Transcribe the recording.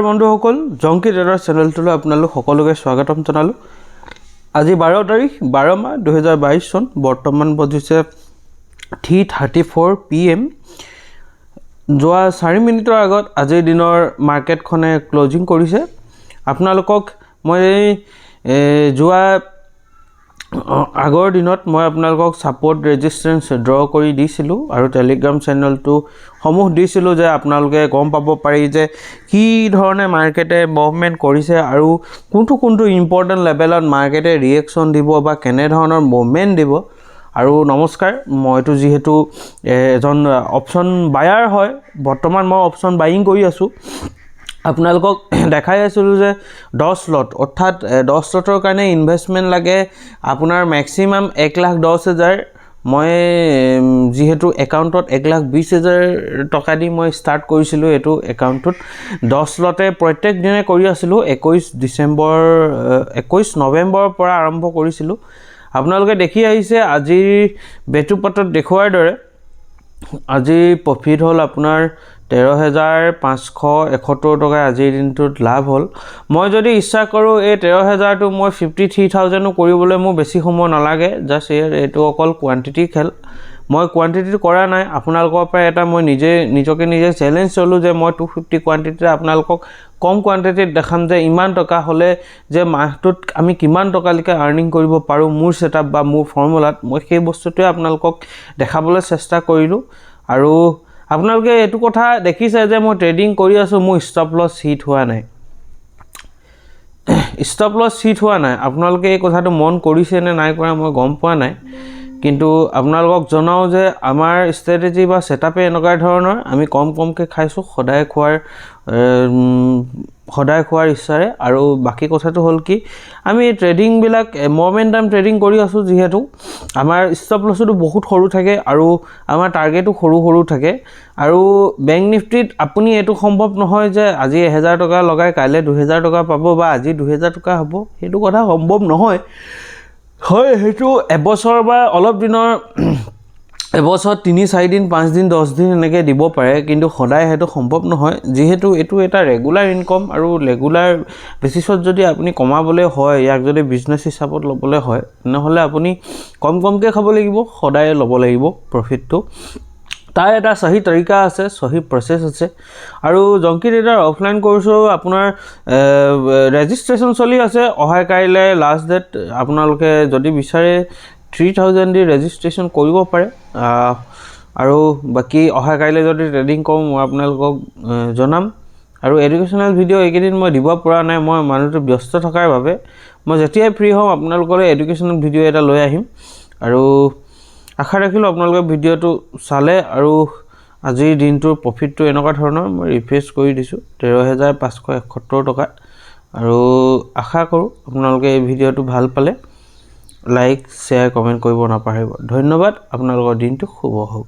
বন্ধুসকল জংকি ট্ৰেডাৰ চেনেলটোলৈ আপোনালোক সকলোকে স্বাগতম জনালোঁ। আজি 12 তাৰিখ 12 মাহ 2022 চন। বৰ্তমান বজিছে 3:34 PM। যোৱা 4 মিনিটৰ আগত আজিৰ দিনৰ মাৰ্কেটখনে ক্লোজিং কৰিছে। আপোনালোকক মই যোৱা আগৰ দিনত মই আপোনালোকক সাপোৰ্ট ৰেজিস্ট্যান্স ড্ৰ কৰি দিছিলোঁ আৰু টেলিগ্ৰাম চেনেলটো সমূহ দিছিলোঁ যে আপোনালোকে গম পাব পাৰি যে কি ধৰণে মাৰ্কেটে মুভমেন্ট কৰিছে আৰু কোনটো ইম্পৰ্টেন্ট লেভেলত মাৰ্কেটে ৰিএকশন দিব বা কেনে ধৰণৰ মুভমেন্ট দিব। আৰু নমস্কাৰ, মইতো যেহেতু এজন অপশন বায়াৰ হয়, বৰ্তমান মই অপশন বাইং কৰি আছো। আপোনালোকক দেখাই আছিলো যে 10 লট অৰ্থাৎ 10 লটৰ কাৰণে ইনভেষ্টমেন্ট লাগে আপোনাৰ ম্যাক্সিমাম 1,10,000। মই যেহেতু একাউন্টত 1,20,000 টকা দি মই স্টার্ট কৰিছিলো। এটো একাউন্টত 10 লটে প্ৰত্যেক দিনে কৰি আছিলো। 21 নৱেম্বৰৰ পৰা আৰম্ভ কৰিছিলো। আপোনালোকে দেখি আহিছে আজিৰ বেটুপাতত দেখুৱাৰ দৰে আজি প্ৰফিট হল আপোনাৰ 13,571 টকা। আজিৰ দিনটোত লাভ হল। মই যদি ইচ্ছা কৰো এই 13,000 টো মই 53,000 কৰিবলৈ মোৰ বেছি সময় নালাগে। জাস্ট এটো অকল কোয়ান্টিটি খেল। মই কোয়ান্টিটি কৰা নাই। আপোনালোকৰ পৰা এটা মই নিজকে চ্যালেঞ্জ চলো যে মই 250 কোয়ান্টিটি আপোনালোকক কম কোয়ান্টিটিত দেখাম যে ইমান টকা হলে যে মাহটোত আমি কিমান টকা লৈকে আৰ্নিং কৰিব পাৰো মোৰ সেটআপ বা মোৰ ফৰ্মুলাত। মই সেই বস্তুটোৱে আপোনালোকক দেখাবলৈ চেষ্টা কৰিলো। আৰু আপোনালোকে এটো কথা দেখিছে যে মই ট্ৰেডিং কৰি আছো, মোৰ ষ্টপ লস হিট হোৱা নাই। ষ্টপ লস হিট হোৱা নাই। আপোনালোকে এই কথাটো মন কৰিছে নে নাই কৰা মই গম পোৱা নাই, কিন্তু আপোনালোকক জনাও যে আমাৰ ষ্ট্ৰেটেজি বা সেটআপে এনেকুৱা ধৰণৰ। আমি কমকে খাইছো সদায় খোৱাৰ ইচ্ছাৰে। আৰু বাকি কথাটো হল কি আমি ট্ৰেডিং বিলাক মোমেন্টাম ট্ৰেডিং কৰি আছো, যেহেতু আমাৰ ষ্টপ লসটো বহুত সৰু থাকে আৰু আমাৰ টাৰ্গেটও সৰু থাকে। আৰু বেংক নিফটিত আপুনি এটো সম্ভৱ নহয় যে আজি 1000 টকা লগাই কাইলে 2000 টকা পাব বা আজি 2000 টকা হ'ব। হেতু কথা সম্ভৱ নহয়। হয়, হেতু এবছৰ বা অলপ দিনৰ এবছৰ 3-4 দিন 5 দিন 10 দিন এনেকে দিব পাৰে, কিন্তু সদায় হেতু সম্ভৱ নহয়। যেহেতু এটো এটা ৰেগুলাৰ ইনকাম আৰু ৰেগুলাৰ বেসিছত যদি আপুনি কমাবলৈ হয়, ইয়াক যদি বিজনেস হিচাপত লবলৈ হয়, নহলে আপুনি কমকে খাব লাগিব, সদায় লব লাগিব প্ৰফিটটো। তাৰ এটা সহি তৰিকা আছে, সহি প্ৰসেস আছে। আৰু জংকি ট্ৰেডাৰ অফলাইন কোৰ্সৰ আপোনাৰ ৰেজিস্ট্ৰেচন চলি আছে। অহাই কাইলে লাষ্ট ডেট। আপোনালোকে যদি বিচাৰে 3000 দি ৰেজিস্ট্ৰেচন কৰিব পাৰে। আৰু বাকি অহাই কাইলে যদি ট্ৰেডিং কৰো মই আপোনালোকক জনাম। আৰু এডুকেশনাল ভিডিও এইকেদিন মই দিব পৰা নাই, মই মানুহটো ব্যস্ত থকাৰ বাবে। মই যেতিয়াই ফ্ৰী হম আপোনালোকলৈ এডুকেশনাল ভিডিও এটা লৈ আহিম। আৰু আশা ৰাখিলো আপোনালোকে ভিডিওটো চালে। আৰু আজিৰ দিনটোৰ প্ৰফিটটো এনেকুৱা ধৰণৰ মই ৰিফ্ৰেছ কৰি দিছো 13,571 টকা। আৰু আশা কৰো আপোনালোকে এই ভিডিওটো ভাল পালে। লাইক, শেয়াৰ, কমেন্ট কৰিব নাপাহৰিব। ধন্যবাদ। আপোনালোকৰ দিনটো শুভ হওক।